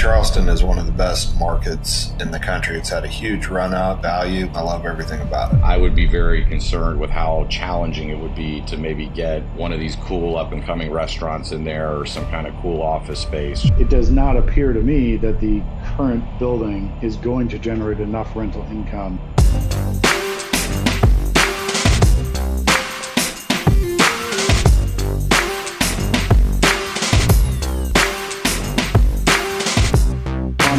Charleston is one of the best markets in the country. It's had a huge run-up value. I love everything about it. I would be very concerned with how challenging it would be to maybe get one of these cool up-and-coming restaurants in there or some kind of cool office space. It does not appear to me that the current building is going to generate enough rental income.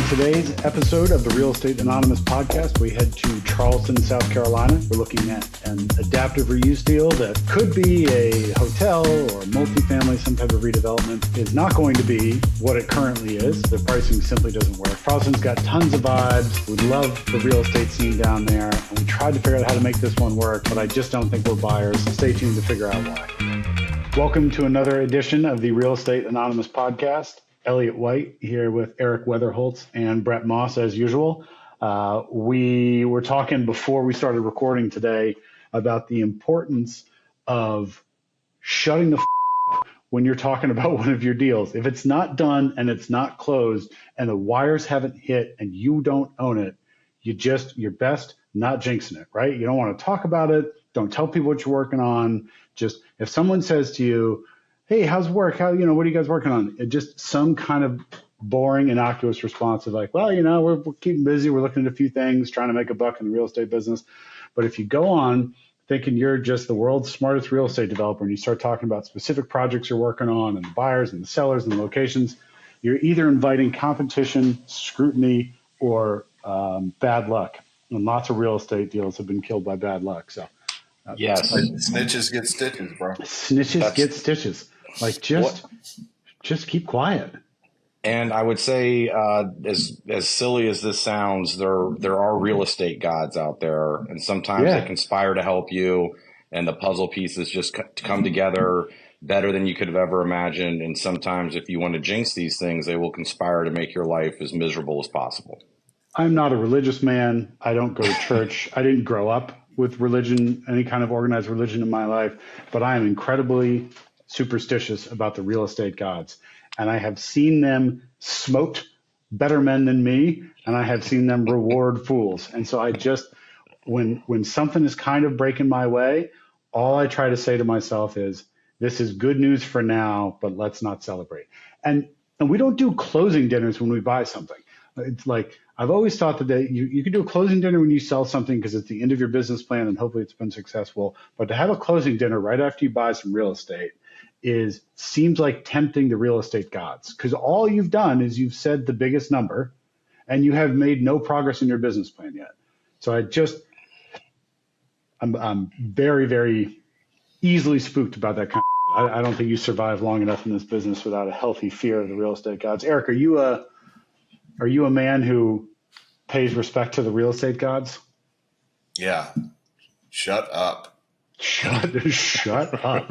Today's episode of the Real Estate Anonymous podcast, we head to Charleston, South Carolina. We're looking at an adaptive reuse deal that could be a hotel or multifamily, some type of redevelopment. It's not going to be what it currently is. The pricing simply doesn't work. Charleston's got tons of vibes. We love the real estate scene down there, and we tried to figure out how to make this one work, but I just don't think we're buyers. Stay tuned to figure out why. Welcome to another edition of the Real Estate Anonymous podcast. Elliot White here with Eric Weatherholts and Brett Moss as usual. We were talking before we started recording today about the importance of shutting the up when you're talking about one of your deals. If it's not done and it's not closed and the wires haven't hit and you don't own it, you're best not jinxing it, right? You don't want to talk about it. Don't tell people what you're working on. Just if someone says to you, hey, how's work? What are you guys working on? It just some kind of boring, innocuous response of like, well, we're keeping busy. We're looking at a few things, trying to make a buck in the real estate business. But if you go on thinking you're just the world's smartest real estate developer and you start talking about specific projects you're working on and the buyers and the sellers and the locations, you're either inviting competition, scrutiny, or bad luck. And lots of real estate deals have been killed by bad luck. So, yes, snitches get stitches, bro. Snitches get stitches. Like just keep quiet. And I would say, as silly as this sounds, there are real estate gods out there, and sometimes they conspire to help you, and the puzzle pieces just come together better than you could have ever imagined. And sometimes, if you want to jinx these things, they will conspire to make your life as miserable as possible. I'm not a religious man. I don't go to church. I didn't grow up with religion, any kind of organized religion in my life, but I am incredibly superstitious about the real estate gods. And I have seen them smote better men than me, and I have seen them reward fools. And so I just, when something is kind of breaking my way, all I try to say to myself is, this is good news for now, but let's not celebrate. And we don't do closing dinners when we buy something. It's like, I've always thought that you can do a closing dinner when you sell something because it's the end of your business plan and hopefully it's been successful. But to have a closing dinner right after you buy some real estate seems like tempting the real estate gods, because all you've done is you've said the biggest number and you have made no progress in your business plan yet. So I'm very, very easily spooked about that kind of. I don't think you survive long enough in this business without a healthy fear of the real estate gods. Eric, are you a man who pays respect to the real estate gods? Yeah. Shut up. Shut up.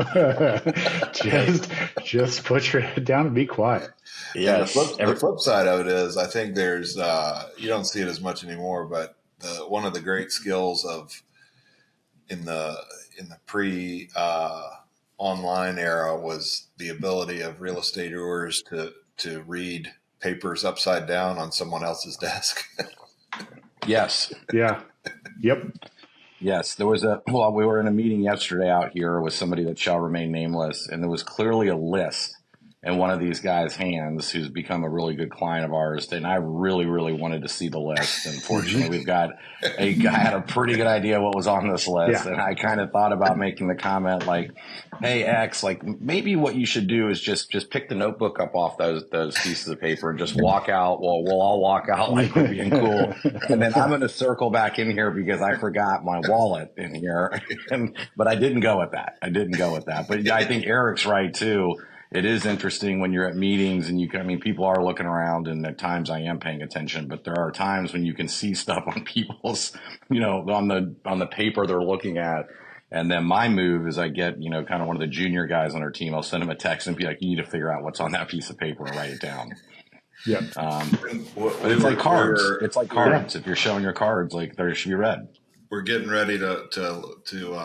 just put your head down and be quiet. Yes. The flip side of it is, I think there's you don't see it as much anymore, but one of the great skills in the pre online era was the ability of real estateurs to read papers upside down on someone else's desk. Yes. Yeah. Yep. Yes, we were in a meeting yesterday out here with somebody that shall remain nameless, and there was clearly a list in one of these guys' hands who's become a really good client of ours. And I really, really wanted to see the list. Unfortunately, we've got a guy had a pretty good idea what was on this list. Yeah. And I kind of thought about making the comment like, hey, X, like maybe what you should do is just pick the notebook up off those pieces of paper and just walk out. Well, we'll all walk out like we're being cool. And then I'm going to circle back in here because I forgot my wallet in here. But I didn't go with that. But I think Eric's right, too. It is interesting when you're at meetings and people are looking around, and at times I am paying attention, but there are times when you can see stuff on people's, on the paper they're looking at. And then my move is I get, kind of one of the junior guys on our team. I'll send him a text and be like, you need to figure out what's on that piece of paper and write it down. Yeah. But it's like cards. It's like cards. If you're showing your cards, like they should be read. We're getting ready to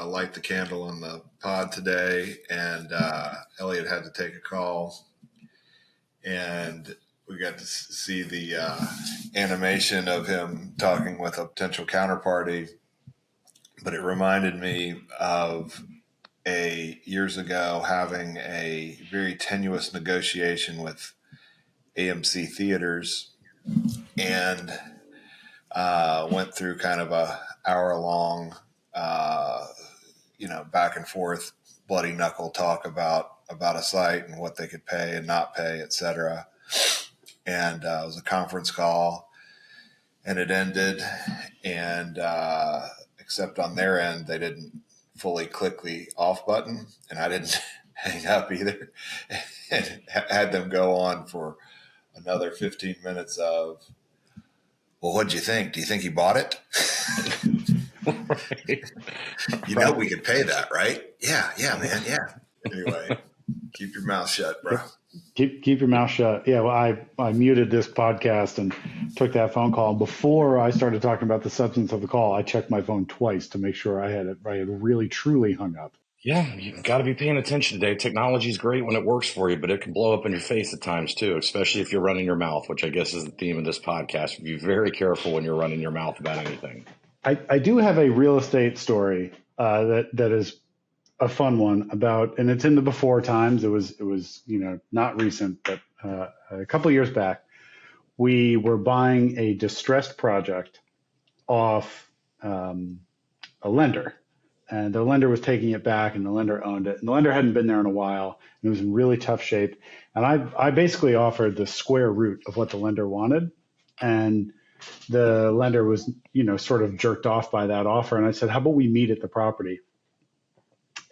light the candle on the pod today, and Elliot had to take a call, and we got to see the animation of him talking with a potential counterparty, but it reminded me of years ago having a very tenuous negotiation with AMC Theaters, and went through kind of a hour-long, back and forth, bloody knuckle talk about a site and what they could pay and not pay, et cetera. And it was a conference call, and it ended, and except on their end, they didn't fully click the off button, and I didn't hang up either, and had them go on for another 15 minutes of, well, what'd you think? Do you think he bought it? Right. You know we could pay that, right? Yeah, man, yeah. Anyway, keep your mouth shut, bro. Keep your mouth shut. Yeah, well, I muted this podcast and took that phone call. Before I started talking about the substance of the call, I checked my phone twice to make sure I had really truly hung up. Yeah, you've got to be paying attention today. Technology is great when it works for you, but it can blow up in your face at times too, especially if you're running your mouth, which I guess is the theme of this podcast. Be very careful when you're running your mouth about anything. I do have a real estate story that is a fun one about, and it's in the before times. It was not recent, but a couple of years back, we were buying a distressed project off a lender, and the lender was taking it back, and the lender owned it, and the lender hadn't been there in a while, and it was in really tough shape. And I basically offered the square root of what the lender wanted, and the lender was, sort of jerked off by that offer. And I said, how about we meet at the property?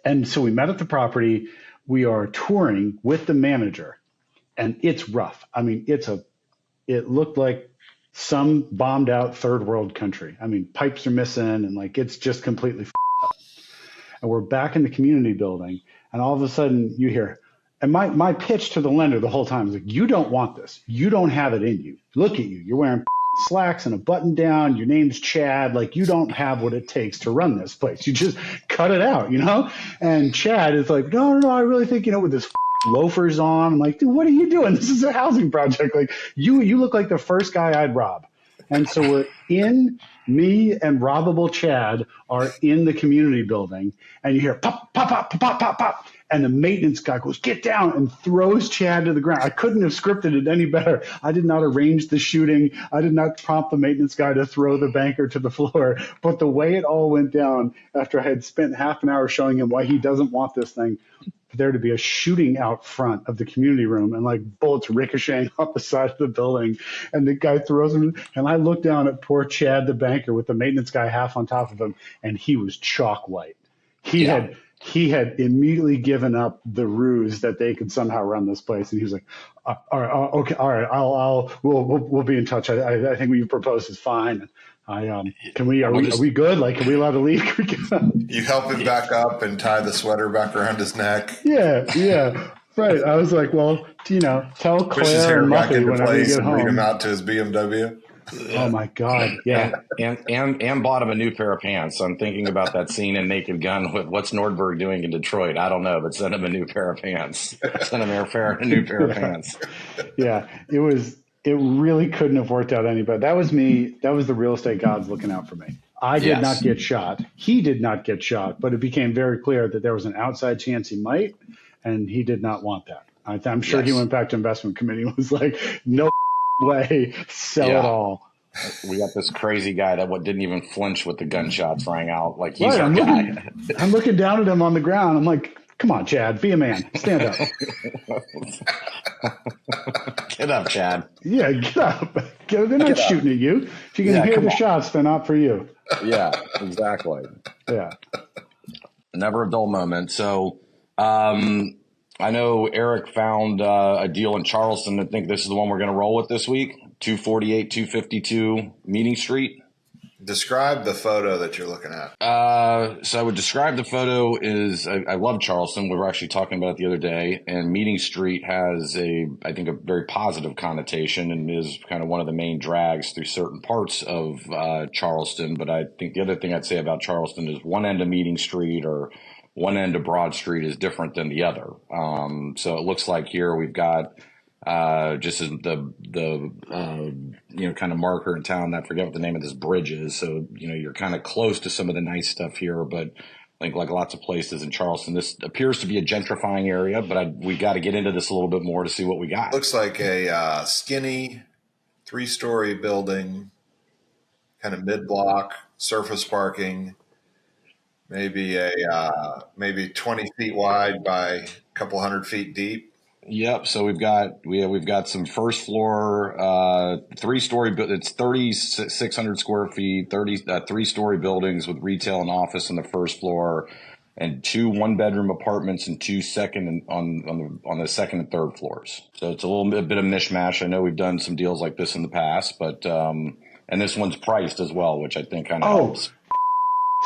And so we met at the property. We are touring with the manager, and it's rough. I mean, it looked like some bombed out third world country. I mean, pipes are missing, and it's just completely up. And we're back in the community building, and all of a sudden you hear, and my pitch to the lender the whole time is like, you don't want this. You don't have it in you. Look at you. You're wearing slacks and a button down. Your name's Chad. You don't have what it takes to run this place. You just cut it out, And Chad is like, no, I really think, with this loafers on. I'm like, dude, what are you doing? This is a housing project. You look like the first guy I'd rob. And so me and robbable Chad are in the community building, and you hear pop, pop, pop, pop, pop, pop, pop. And the maintenance guy goes, get down, and throws Chad to the ground. I couldn't have scripted it any better. I did not arrange the shooting. I did not prompt the maintenance guy to throw the banker to the floor. But the way it all went down, after I had spent half an hour showing him why he doesn't want this thing, for there to be a shooting out front of the community room, and bullets ricocheting off the side of the building. And the guy throws him, and I look down at poor Chad, the banker, with the maintenance guy half on top of him, and he was chalk white. He had immediately given up the ruse that they could somehow run this place, and he was like, "All right, okay, all right, we'll be in touch. I think what you proposed is fine. Are we good? Can we allowed to leave?" You help him back up and tie the sweater back around his neck. Yeah, right. I was like, well, tell Claire and Muffy whenever you get home. Lead him out to his BMW. Oh my God! Yeah, and bought him a new pair of pants. So I'm thinking about that scene in Naked Gun with what's Nordberg doing in Detroit. I don't know, but send him a new pair of pants. Send him a new pair of pants. Yeah, it really couldn't have worked out any better. That was me. That was the real estate gods looking out for me. I did not get shot. He did not get shot, but it became very clear that there was an outside chance he might, and he did not want that. I'm sure he went back to investment committee and was like, no way, sell it all. We got this crazy guy that didn't even flinch with the gunshots rang out. He's our guy. I'm looking down at him on the ground. I'm like, come on, Chad, be a man. Stand up. Get up, Chad. Yeah, get up. They're not shooting at you. If you can hear the shots, they're not for you. Yeah, exactly. Yeah. Never a dull moment. So I know Eric found a deal in Charleston. I think this is the one we're going to roll with this week. 248, 252 Meeting Street. Describe the photo that you're looking at. So I would describe the photo is I love Charleston. We were actually talking about it the other day, and Meeting Street has I think a very positive connotation and is kind of one of the main drags through certain parts of Charleston. But I think the other thing I'd say about Charleston is one end of Meeting Street or one end of Broad Street is different than the other. So it looks like here we've got just as the kind of marker in town. I forget what the name of this bridge is. So, you're kind of close to some of the nice stuff here, but I think like lots of places in Charleston, this appears to be a gentrifying area, but we got to get into this a little bit more to see what we got. Looks like a skinny 3-story building, kind of mid-block, surface parking, maybe maybe 20 feet wide by a couple 100 feet deep. Yep. So we've got some first floor, 3-story. It's 3,600 square feet, 3-story buildings with retail and office on the first floor, and 2 1-bedroom apartments and 2 on the second and third floors. So it's a bit of mishmash. I know we've done some deals like this in the past, but and this one's priced as well, which I think kind of helps.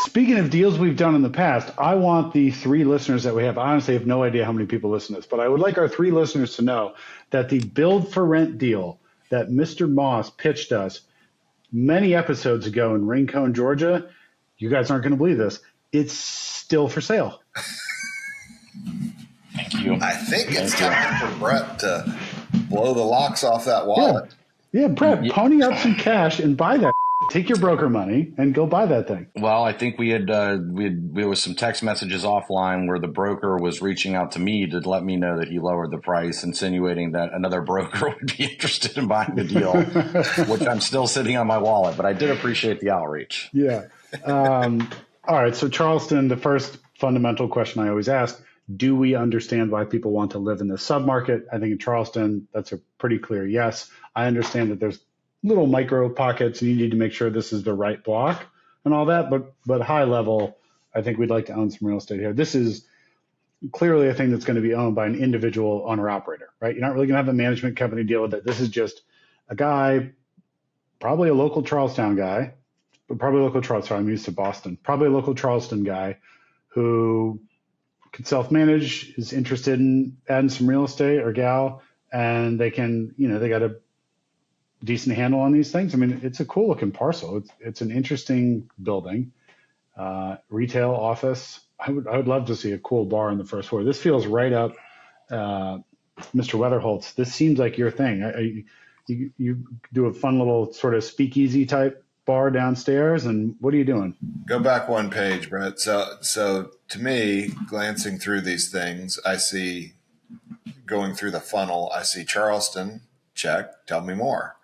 Speaking of deals we've done in the past, I want the 3 listeners that we have. I honestly have no idea how many people listen to this, but I would like our 3 listeners to know that the build for rent deal that Mr. Moss pitched us many episodes ago in Rincon, Georgia, you guys aren't going to believe this, it's still for sale. Thank you. I think it's time for Brett to blow the locks off that wallet. Yeah, Brett, pony up some cash and buy that. Take your broker money and go buy that thing. Well, I think we was some text messages offline where the broker was reaching out to me to let me know that he lowered the price, insinuating that another broker would be interested in buying the deal, which I'm still sitting on my wallet, but I did appreciate the outreach. Yeah. All right. So Charleston, the first fundamental question I always ask, do we understand why people want to live in this submarket? I think in Charleston, that's a pretty clear yes. I understand that there's little micro pockets and you need to make sure this is the right block and all that. But high level, I think we'd like to own some real estate here. This is clearly a thing that's going to be owned by an individual owner operator, right? You're not really going to have a management company deal with it. This is just a guy, probably a local Charlestown guy, but probably a local Charleston. I'm used to Boston. Probably a local Charleston guy who can self-manage, is interested in adding some real estate, or gal, and they can, they got a decent handle on these things. I mean, it's a cool looking parcel. It's an interesting building, retail, office. I would love to see a cool bar on the first floor. This feels right up, Mr. Weatherholts. This seems like your thing. You do a fun little sort of speakeasy type bar downstairs, and what are you doing? Go back one page, Brett. So to me, glancing through these things, I see, going through the funnel, I see Charleston, check, tell me more.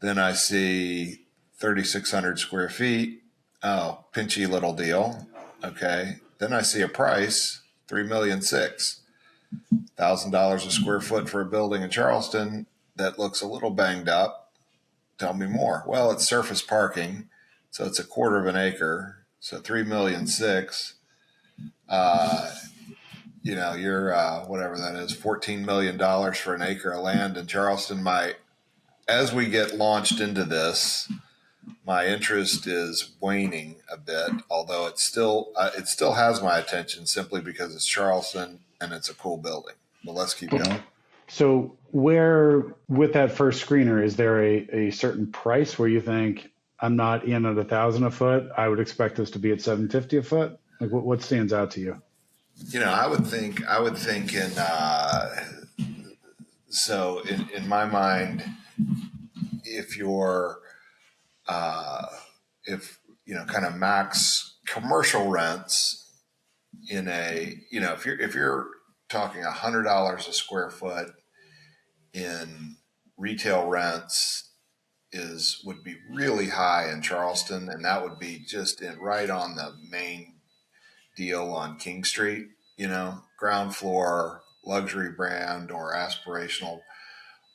Then I see 3,600 square feet. Oh, pinchy little deal. Okay. Then I see a price, $3,600,000, $1,000 a square foot for a building in Charleston that looks a little banged up. Tell me more. Well, it's surface parking, so it's a quarter of an acre. So $3,600,000. You're whatever that is, $14 million for an acre of land in Charleston. As we get launched into this, my interest is waning a bit, although it still has my attention simply because it's Charleston and it's a cool building. But let's keep going. So where, with that first screener, is there a certain price where you think, I'm not in at $1,000 a foot, I would expect this to be at $750 a foot? Like what stands out to you? I would think in my mind, if you're, kind of max commercial rents in if you're talking $100 a square foot in retail rents would be really high in Charleston. And that would be just right on the main deal on King Street, ground floor, luxury brand or aspirational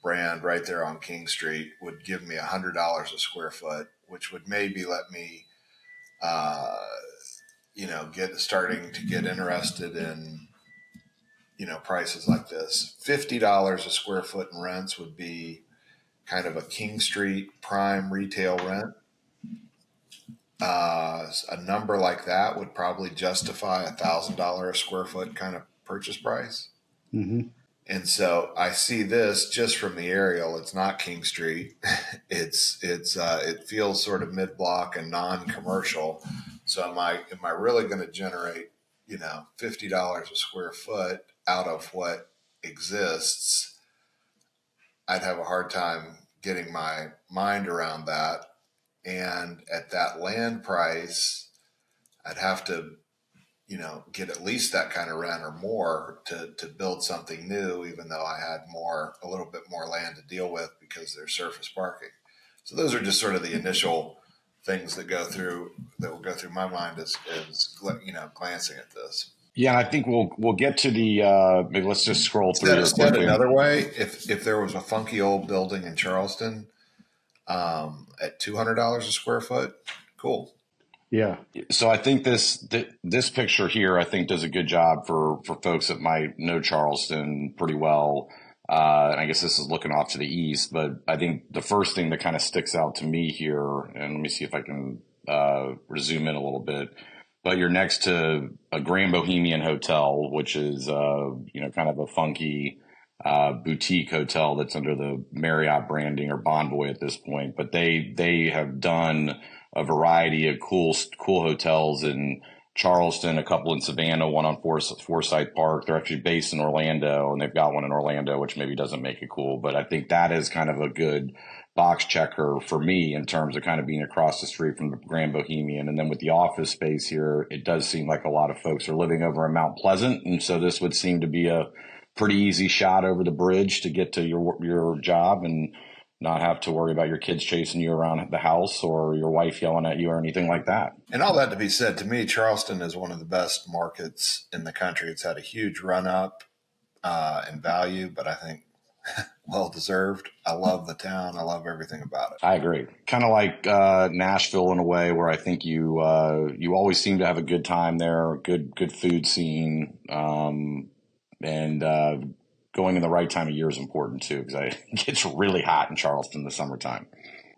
brand right there on King Street would give me $100 a square foot, which would maybe let me, starting to get interested in, prices like this. $50 a square foot in rents would be kind of a King Street prime retail rent. A number like that would probably justify $1,000 a square foot kind of purchase price. Mm-hmm. And so I see this just from the aerial. It's not King Street. It feels sort of mid-block and non-commercial. So am I really going to generate, $50 a square foot out of what exists? I'd have a hard time getting my mind around that. And at that land price, I'd have to, get at least that kind of rent or more to build something new, even though I had a little bit more land to deal with because there's surface parking. So those are just sort of the initial things that will go through my mind as glancing at this. Yeah, I think we'll get to the maybe let's just scroll through here Said quickly. another way, if there was a funky old building in Charleston at $200 a square foot, cool. Yeah. So I think this picture here, I think, does a good job for folks that might know Charleston pretty well. And I guess this is looking off to the east, but I think the first thing that kind of sticks out to me here, and let me see if I can zoom in a little bit. But you're next to a Grand Bohemian hotel, which is kind of a funky boutique hotel that's under the Marriott branding or Bonvoy at this point. But they have done a variety of cool hotels in Charleston, a couple in Savannah, one on Forsyth Park. They're actually based in Orlando, and they've got one in Orlando, which maybe doesn't make it cool. But I think that is kind of a good box checker for me in terms of kind of being across the street from the Grand Bohemian. And then with the office space here, it does seem like a lot of folks are living over in Mount Pleasant. And so this would seem to be a pretty easy shot over the bridge to get to your job and not have to worry about your kids chasing you around the house or your wife yelling at you or anything like that. And all that to be said, to me, Charleston is one of the best markets in the country. It's had a huge run up in value, but I think well-deserved. I love the town. I love everything about it. I agree. Kind of like Nashville in a way where I think you always seem to have a good time there, good food scene, and going in the right time of year is important too, because it gets really hot in Charleston in the summertime.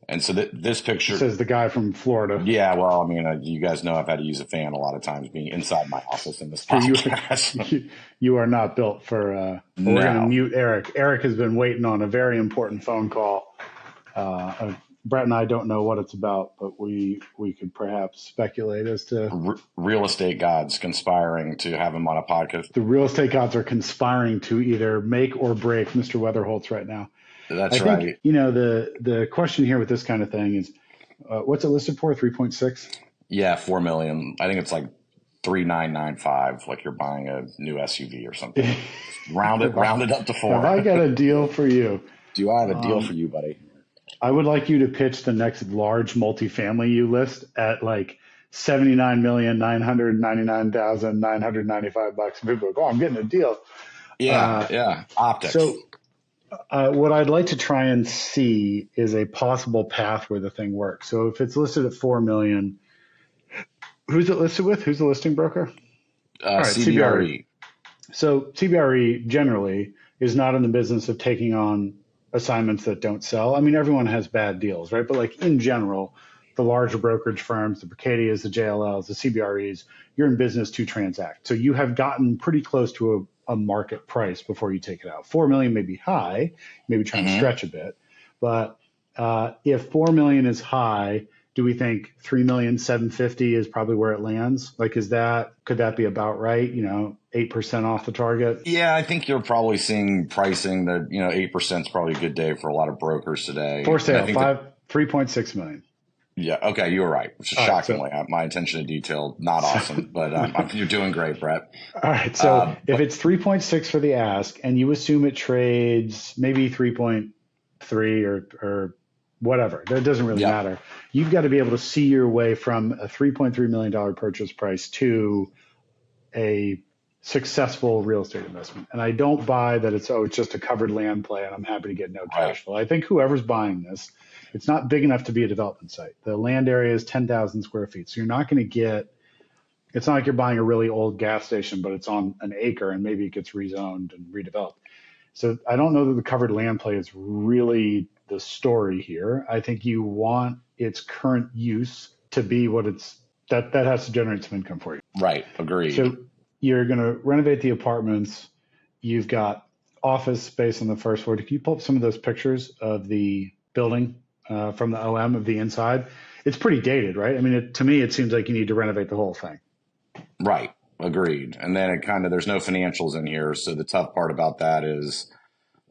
And so this picture says the guy from Florida. Yeah, well, I mean, you guys know I've had to use a fan a lot of times being inside my office in this podcast. You are not built for. We're going to mute Eric. Eric has been waiting on a very important phone call. Brett and I don't know what it's about, but we could perhaps speculate as to real estate gods conspiring to have him on a podcast. The real estate gods are conspiring to either make or break Mr. Weatherholts right now. That's I think, the question here with this kind of thing is, what's it listed for? 3.6? Yeah, 4 million. I think it's like 3,995, like you're buying a new SUV or something. rounded up to 4. Have I got a deal for you? Do I have a deal for you, buddy? I would like you to pitch the next large multifamily you list at like $79,999,995. People go, I'm getting a deal. Yeah. Optics. So what I'd like to try and see is a possible path where the thing works. So if it's listed at 4 million, who's it listed with? Who's the listing broker? CBRE. So CBRE generally is not in the business of taking on assignments that don't sell. I mean, everyone has bad deals, right? But like in general, the larger brokerage firms, the Bracadias, the JLLs, the CBREs, you're in business to transact. So you have gotten pretty close to a market price before you take it out. 4 million may be high, maybe trying to stretch a bit. But if 4 million is high, do we think 3,750,000 is probably where it lands? Like, could that be about right? 8% off the target? Yeah, I think you're probably seeing pricing that, 8% is probably a good day for a lot of brokers today. For sale, 3.6 million. Yeah. Okay. You were right. Shockingly, my attention to detail, not awesome, but you're doing great, Brett. All right. So if it's 3.6 for the ask and you assume it trades maybe 3.3 or whatever, that doesn't really matter. You've got to be able to see your way from a $3.3 million purchase price to a successful real estate investment. And I don't buy that it's just a covered land play and I'm happy to get no cash flow. I think whoever's buying this, it's not big enough to be a development site. The land area is 10,000 square feet. So you're not going to get, it's not like you're buying a really old gas station, but it's on an acre and maybe it gets rezoned and redeveloped. So I don't know that the covered land play is really the story here. I think you want its current use to be what that has to generate some income for you. Right. Agreed. So you're going to renovate the apartments. You've got office space on the first floor. Can you pull up some of those pictures of the building from the OM of the inside? It's pretty dated, right? I mean, to me, it seems like you need to renovate the whole thing. Right. Agreed. And then there's no financials in here. So the tough part about that is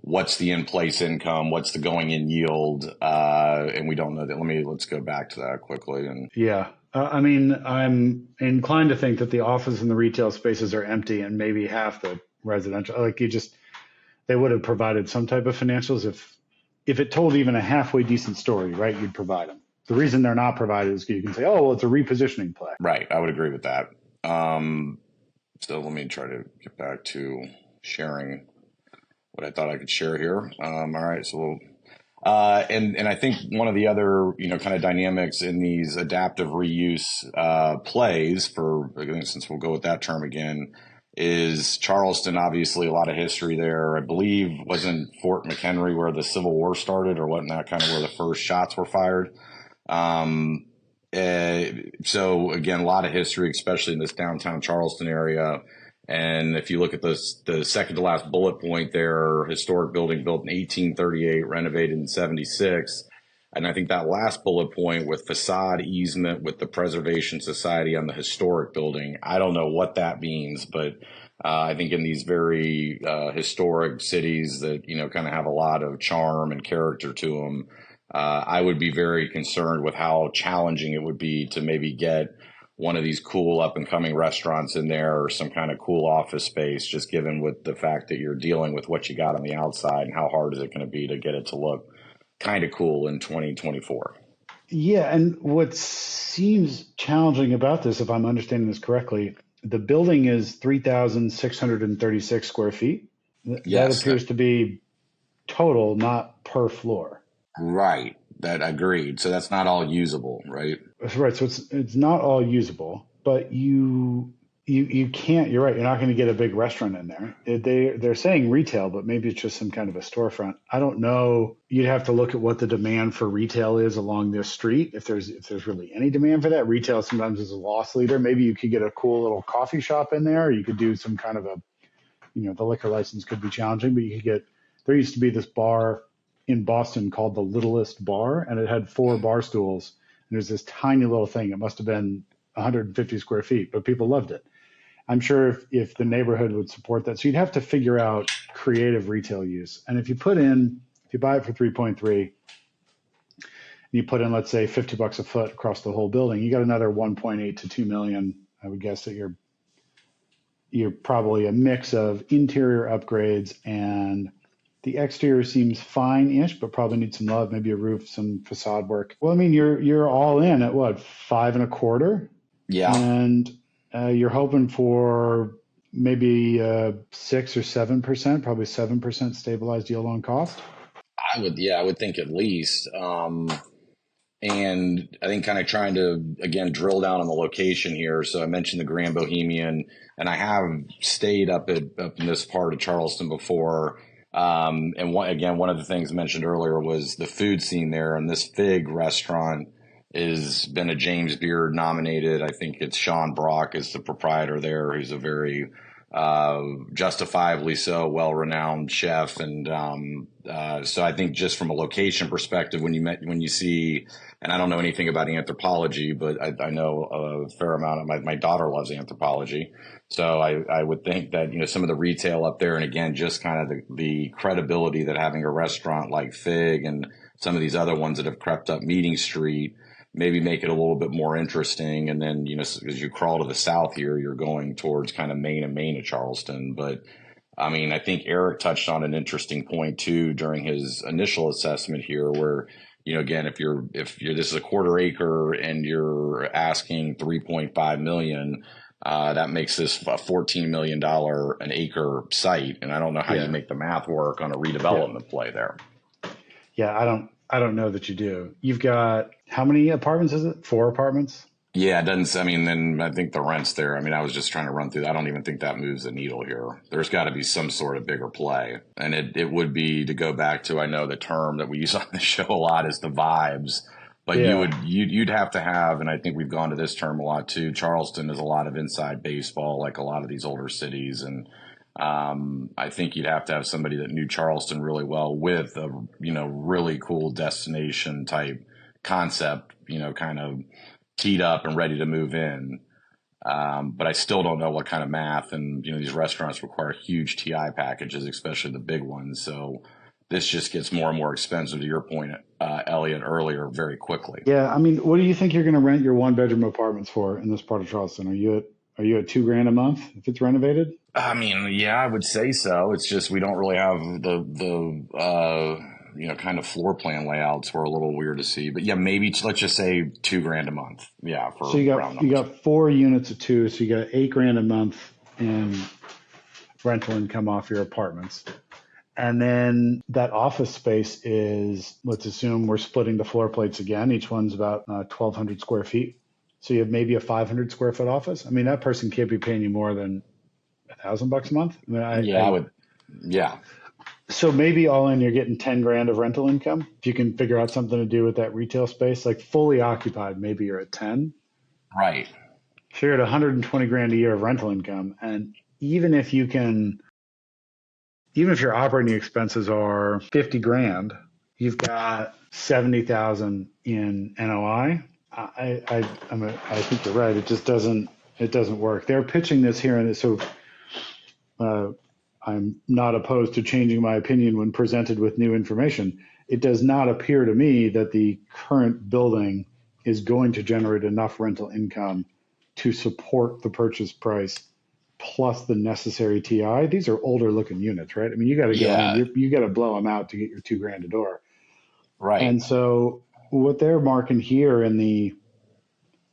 what's the in-place income, what's the going-in yield, and we don't know that. Let's go back to that quickly. And Yeah. I mean, I'm inclined to think that the office and the retail spaces are empty and maybe half the residential. Like they would have provided some type of financials if it told even a halfway decent story, right? You'd provide them. The reason they're not provided is you can say, oh, well, it's a repositioning play. Right. I would agree with that. So let me try to get back to sharing what I thought I could share here. All right. So, and I think one of the other, kind of dynamics in these adaptive reuse plays, since we'll go with that term again, is Charleston. Obviously, a lot of history there. I believe wasn't Fort McHenry where the Civil War started, or wasn't that kind of where the first shots were fired? So again, a lot of history, especially in this downtown Charleston area. And if you look at the second to last bullet point there, historic building built in 1838, renovated in 76. And I think that last bullet point with façade easement with the Preservation Society on the historic building, I don't know what that means, but I think in these very historic cities that, kind of have a lot of charm and character to them, I would be very concerned with how challenging it would be to maybe get one of these cool up and coming restaurants in there or some kind of cool office space, just given with the fact that you're dealing with what you got on the outside and how hard is it going to be to get it to look kind of cool in 2024. Yeah. And what seems challenging about this, if I'm understanding this correctly, the building is 3,636 square feet. That appears to be total, not per floor. Right. That agreed. So that's not all usable, right? Right. So it's not all usable, but you can't. You're right. You're not going to get a big restaurant in there. They're saying retail, but maybe it's just some kind of a storefront. I don't know. You'd have to look at what the demand for retail is along this street. If there's really any demand for that, retail sometimes is a loss leader. Maybe you could get a cool little coffee shop in there. Or you could do some kind of the liquor license could be challenging, but you could get. There used to be this bar in Boston called the Littlest Bar, and it had 4 bar stools. And there's this tiny little thing. It must have been 150 square feet, but people loved it. I'm sure if the neighborhood would support that. So you'd have to figure out creative retail use. And if you buy it for 3.3, and you put in, let's say, $50 a foot across the whole building, you got another 1.8 to 2 million. I would guess that you're probably a mix of interior upgrades, and the exterior seems fine-ish, but probably needs some love, maybe a roof, some facade work. Well, I mean, you're all in at what, 5.25? Yeah. And you're hoping for maybe 6 or 7%, probably 7% stabilized yield on cost. I would think at least. And I think kind of trying to, again, drill down on the location here. So I mentioned the Grand Bohemian, and I have stayed up in this part of Charleston before. And one of the things mentioned earlier was the food scene there, and this Fig restaurant has been a James Beard nominated. I think it's Sean Brock is the proprietor there. He's a very justifiably so well-renowned chef. And so I think just from a location perspective, when you see, and I don't know anything about anthropology, but I know a fair amount of my daughter loves anthropology. So I would think that, some of the retail up there, and again, just kind of the credibility that having a restaurant like Fig and some of these other ones that have crept up Meeting Street maybe make it a little bit more interesting. And then, as you crawl to the south here, you're going towards kind of Main of Charleston. But I mean, I think Eric touched on an interesting point too during his initial assessment here, where, again, if this is a quarter acre and you're asking 3.5 million, that makes this a $14 million an acre site. And I don't know how you make the math work on a redevelopment play there. Yeah, I don't know that you do. You've got, how many apartments is it? 4 apartments? Yeah, it doesn't. I mean, then I think the rent's there. I mean, I was just trying to run through that. I don't even think that moves the needle here. There's got to be some sort of bigger play. And it would be, to go back to, I know the term that we use on the show a lot is the vibes. But you'd have to have, and I think we've gone to this term a lot too, Charleston is a lot of inside baseball, like a lot of these older cities. And I think you'd have to have somebody that knew Charleston really well with a, really cool destination type concept, kind of teed up and ready to move in. But I still don't know what kind of math, and these restaurants require huge TI packages, especially the big ones. So this just gets more and more expensive, to your point, Elliot, earlier, very quickly. Yeah, I mean, what do you think you're going to rent your one-bedroom apartments for in this part of Charleston? Are you at $2,000 a month if it's renovated? I mean, yeah, I would say so. It's just we don't really have the kind of floor plan layouts were a little weird to see. But yeah, maybe let's just say $2,000 a month. Yeah, for So you round numbers. got 4 units of 2, so you got $8,000 a month in rental income off your apartments. And then that office space is, let's assume we're splitting the floor plates again. Each one's about 1,200 square feet. So you have maybe a 500 square foot office. I mean, that person can't be paying you more than $1,000 a month. I mean, I would. Yeah. So maybe all in, you're getting 10 grand of rental income. If you can figure out something to do with that retail space, like fully occupied, maybe you're at 10. Right. So you're at 120 grand a year of rental income. And even if your operating expenses are 50 grand, you've got 70,000 in NOI. I think you're right. It just doesn't work. They're pitching this here, and so I'm not opposed to changing my opinion when presented with new information. It does not appear to me that the current building is going to generate enough rental income to support the purchase price plus the necessary TI. These are older looking units, right? I mean, you got to you got to blow them out to get your $2,000 a door. Right. And so what they're marking here in the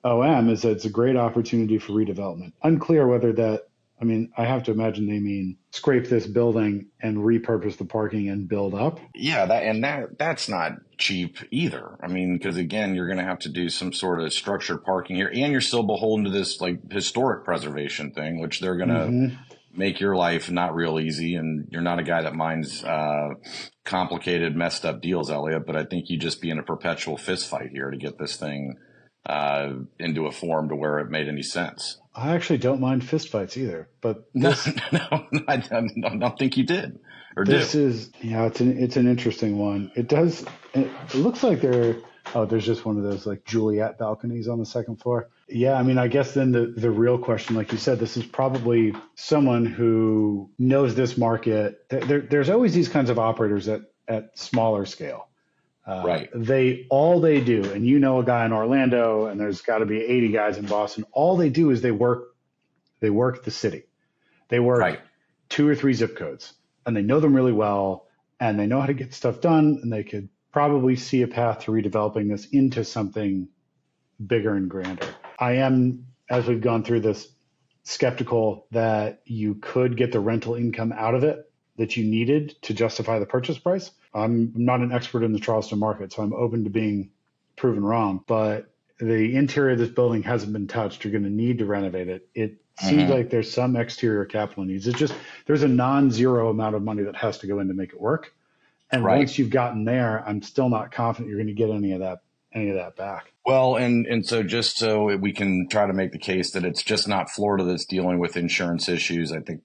OM is that it's a great opportunity for redevelopment. Unclear whether that, I mean, I have to imagine they mean scrape this building and repurpose the parking and build up. Yeah, that's not cheap either. I mean, because again, you're going to have to do some sort of structured parking here, and you're still beholden to this like historic preservation thing, which they're going to make your life not real easy. And you're not a guy that minds complicated, messed up deals, Elliot. But I think you'd just be in a perpetual fist fight here to get this thing into a form to where it made any sense. I actually don't mind fistfights either, but this, no, I don't think you did. Or this do. It's an interesting one. It looks like there's just one of those like Juliet balconies on the second floor. Yeah, I mean, I guess then the real question, like you said, this is probably someone who knows this market. There's always these kinds of operators at smaller scale. Right. All they do, and a guy in Orlando, and there's got to be 80 guys in Boston. All they do is they work the city. They work 2 or 3 zip codes, and they know them really well, and they know how to get stuff done, and they could probably see a path to redeveloping this into something bigger and grander. I am, as we've gone through this, skeptical that you could get the rental income out of it that you needed to justify the purchase price. I'm not an expert in the Charleston market, so I'm open to being proven wrong. But the interior of this building hasn't been touched. You're going to need to renovate it. It seems like there's some exterior capital needs. It's just there's a non-zero amount of money that has to go in to make it work. And once you've gotten there, I'm still not confident you're going to get any of that back. Well, and so just so we can try to make the case that it's just not Florida that's dealing with insurance issues, I think,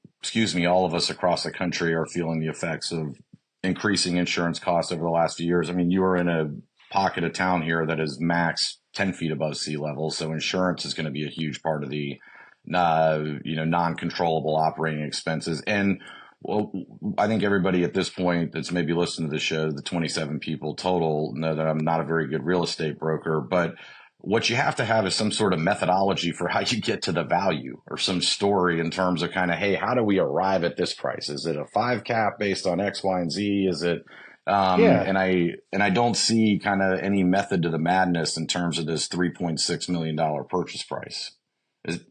all of us across the country are feeling the effects of increasing insurance costs over the last few years. I mean, you are in a pocket of town here that is max 10 feet above sea level. So insurance is going to be a huge part of the, non-controllable operating expenses. And well, I think everybody at this point that's maybe listening to the show, the 27 people total, know that I'm not a very good real estate broker, but what you have to have is some sort of methodology for how you get to the value or some story in terms of kind of, hey, how do we arrive at this price? Is it a 5 cap based on X, Y, and Z? Is it, and I don't see kind of any method to the madness in terms of this $3.6 million purchase price.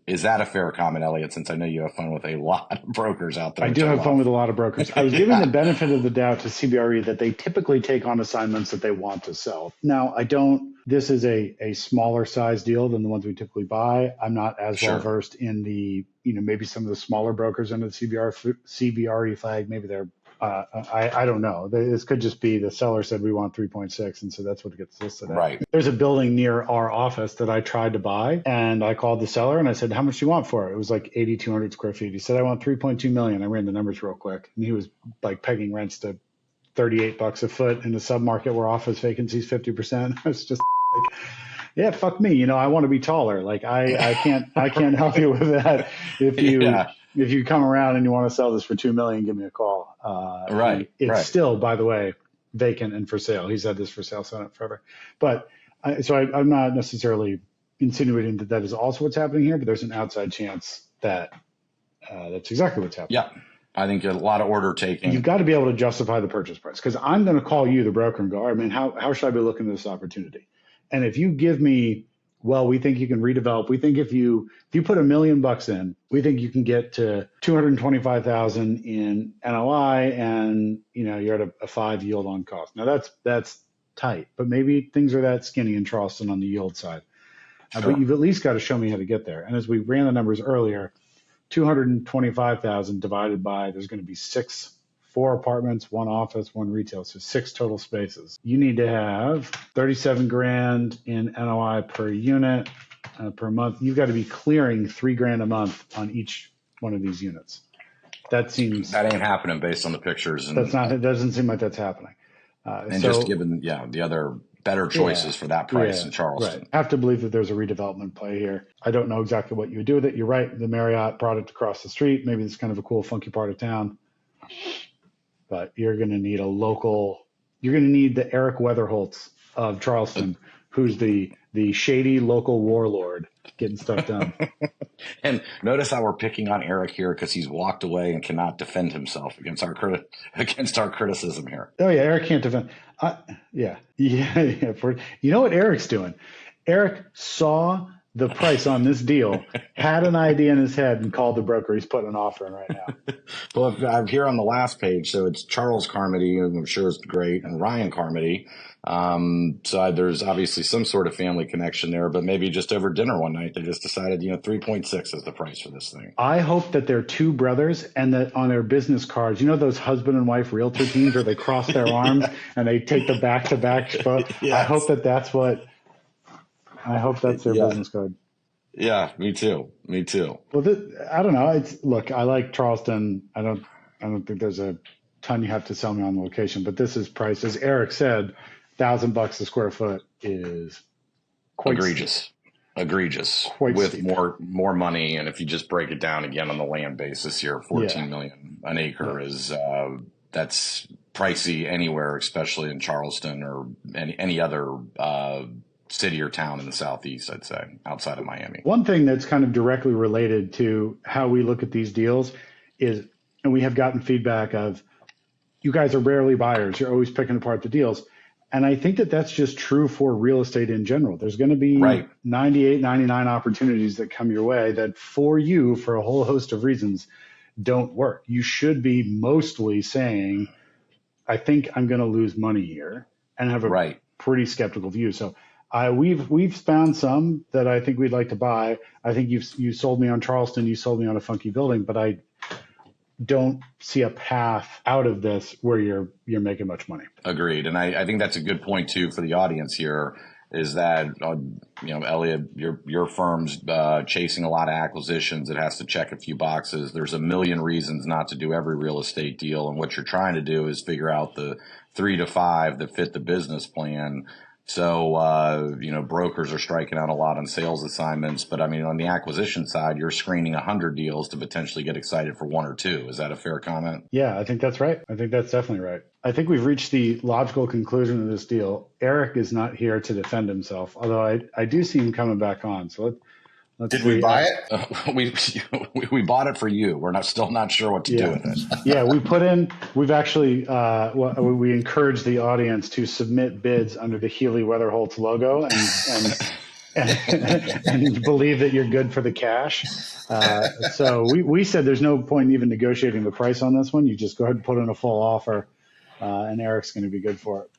Is that a fair comment, Elliot, since I know you have fun with a lot of brokers out there? I do have fun with a lot of brokers. I was giving the benefit of the doubt to CBRE that they typically take on assignments that they want to sell. Now, this is a smaller size deal than the ones we typically buy. I'm not as well versed in the, maybe some of the smaller brokers under the CBRE flag. Maybe they're, I don't know. This could just be the seller said we want 3.6, and so that's what gets listed at. Right. There's a building near our office that I tried to buy, and I called the seller and I said, how much do you want for it? It was like 8,200 square feet. He said, I want 3.2 million. I ran the numbers real quick, and he was like pegging rents to $38 a foot in a submarket where office vacancy is 50%. It's just like, Yeah, fuck me. I want to be taller. Like I can't help you with that. If you come around and you want to sell this for $2 million, give me a call. It's still, by the way, vacant and for sale. He's had this for sale forever. But I'm not necessarily insinuating that is also what's happening here, but there's an outside chance that that's exactly what's happening. Yeah. I think a lot of order taking. You've got to be able to justify the purchase price, because I'm going to call you, the broker, and go, I mean, how should I be looking at this opportunity? And if you give me, well, we think you can redevelop. We think if you put $1 million in, we think you can get to 225,000 in NOI, and you're at a 5 yield on cost. Now that's tight, but maybe things are that skinny in Charleston on the yield side. Sure. But you've at least got to show me how to get there. And as we ran the numbers earlier, 225,000 divided by, there's going to be 4 apartments, 1 office, 1 retail, so 6 total spaces. You need to have 37 grand in NOI per unit per month. You've got to be clearing 3 grand a month on each one of these units. That ain't happening based on the pictures. And it doesn't seem like that's happening. Just given the other better choices for that price in Charleston. Right. I have to believe that there's a redevelopment play here. I don't know exactly what you would do with it. You're right. The Marriott product across the street, maybe it's kind of a cool, funky part of town. But you're going to need you're going to need the Eric Weatherholts of Charleston, who's the shady local warlord getting stuff done. And notice how we're picking on Eric here because he's walked away and cannot defend himself against our criticism here. Oh yeah, Eric can't defend. Yeah. You know what Eric's doing? Eric saw the price on this deal, had an idea in his head, and called the broker. He's putting an offer in right now. Well, I'm here on the last page, so it's Charles Carmody, who I'm sure is great, and Ryan Carmody. So there's obviously some sort of family connection there, but maybe just over dinner one night, they just decided, 3.6 is the price for this thing. I hope that they're 2 brothers and that on their business cards, those husband and wife realtor teams where they cross their arms and they take the back-to-back photo. Yes. I hope that's their business card. Yeah, me too. Well, I don't know. Look, I like Charleston. I don't think there's a ton you have to sell me on the location, but this is priced, as Eric said, $1,000 a square foot is quite egregious quite with steep. more money. And if you just break it down again on the land basis here, 14 million an acre is that's pricey anywhere, especially in Charleston or any other city or town in the Southeast, I'd say, outside of Miami. One thing that's kind of directly related to how we look at these deals is, and we have gotten feedback of, you guys are rarely buyers. You're always picking apart the deals. And I think that that's just true for real estate in general. There's going to be 98, 99 opportunities that come your way that for you, for a whole host of reasons, don't work. You should be mostly saying, I think I'm going to lose money here, and have a pretty skeptical view. So we've found some that I think we'd like to buy. I think you sold me on Charleston, you sold me on a funky building, but I don't see a path out of this where you're making much money. Agreed. And I think that's a good point too for the audience here, is that, Elliot, your firm's chasing a lot of acquisitions. It has to check a few boxes. There's a million reasons not to do every real estate deal. And what you're trying to do is figure out the 3 to 5 that fit the business plan. So, brokers are striking out a lot on sales assignments, but on the acquisition side, you're screening 100 deals to potentially get excited for 1 or 2. Is that a fair comment? Yeah, I think that's right. I think that's definitely right. I think we've reached the logical conclusion of this deal. Eric is not here to defend himself, although I do see him coming back on. So Did we buy it? We bought it for you. We're still not sure what to do with it. Yeah, we've actually, we encourage the audience to submit bids under the Healy Weatherholts logo and believe that you're good for the cash. So we said there's no point in even negotiating the price on this one. You just go ahead and put in a full offer, and Eric's going to be good for it.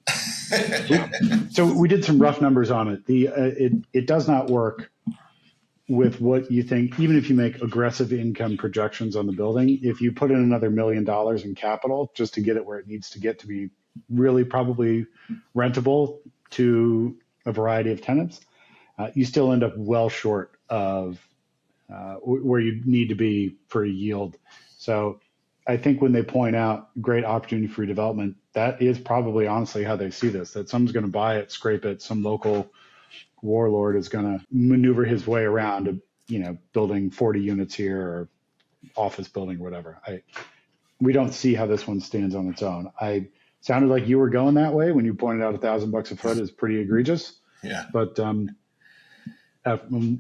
So we did some rough numbers on it. It does not work with what you think, even if you make aggressive income projections on the building. If you put in another $1 million in capital just to get it where it needs to get to be really probably rentable to a variety of tenants, you still end up well short of where you need to be for a yield. So I think when they point out great opportunity for redevelopment, that is probably honestly how they see this, that someone's going to buy it, scrape it, some local warlord is going to maneuver his way around to, building 40 units here or office building or whatever. We don't see how this one stands on its own. I sounded like you were going that way when you pointed out $1,000 a foot is pretty egregious. Yeah. But I'm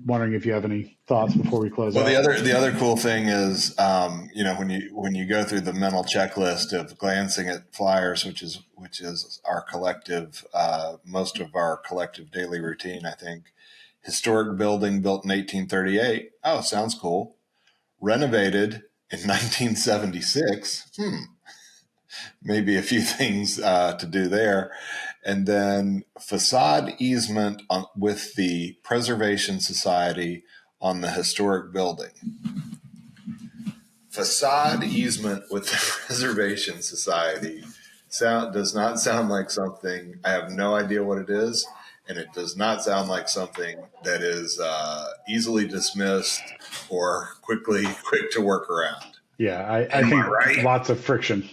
wondering if you have any thoughts before we close out. Well, the other cool thing is, when you go through the mental checklist of glancing at flyers, which is our collective, most of our collective daily routine, I think. Historic building built in 1838. Oh, sounds cool. Renovated in 1976. Maybe a few things to do there. And then facade easement with the Preservation Society on the historic building. Facade easement with the Preservation Society does not sound like something, I have no idea what it is, and it does not sound like something that is easily dismissed or quick to work around. Yeah, I think right? Lots of friction.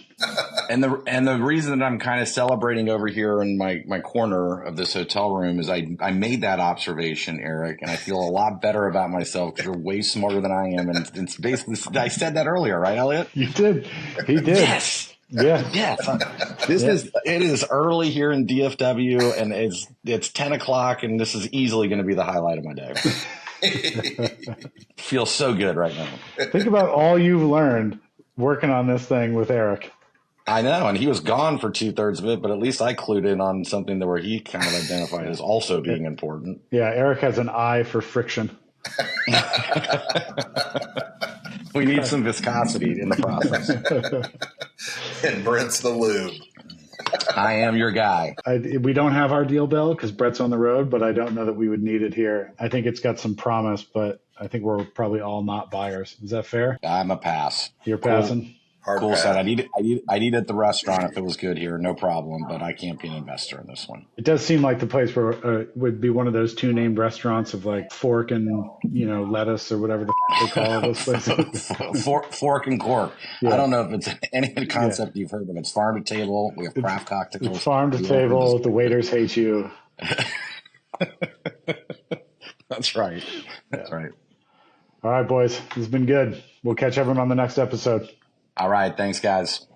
And the reason that I'm kind of celebrating over here in my corner of this hotel room is I made that observation, Eric, and I feel a lot better about myself because you're way smarter than I am. And it's basically, I said that earlier, right, Elliot? You did. He did. Yes. Yeah. Yes. It is early here in DFW, and it's 10 o'clock, and this is easily going to be the highlight of my day. Feels so good right now. Think about all you've learned working on this thing with Eric. I know, and he was gone for 2/3 of it, but at least I clued in on something where he kind of identified as also being important. Yeah, Eric has an eye for friction. We need some viscosity in the process. And Brent's the lube. I am your guy. We don't have our deal bell because Brett's on the road, but I don't know that we would need it here. I think it's got some promise, but I think we're probably all not buyers. Is that fair? I'm a pass. You're passing? Cool set. I'd eat it at the restaurant if it was good here, no problem. But I can't be an investor in this one. It does seem like the place where would be one of those two named restaurants of like fork and lettuce or whatever they call those places. Fork and cork. Yeah. I don't know if it's any concept you've heard of. It's farm to table. We have craft cocktails. It's farm to table. The waiters hate you. That's right. That's right. All right, boys. It's been good. We'll catch everyone on the next episode. All right. Thanks, guys.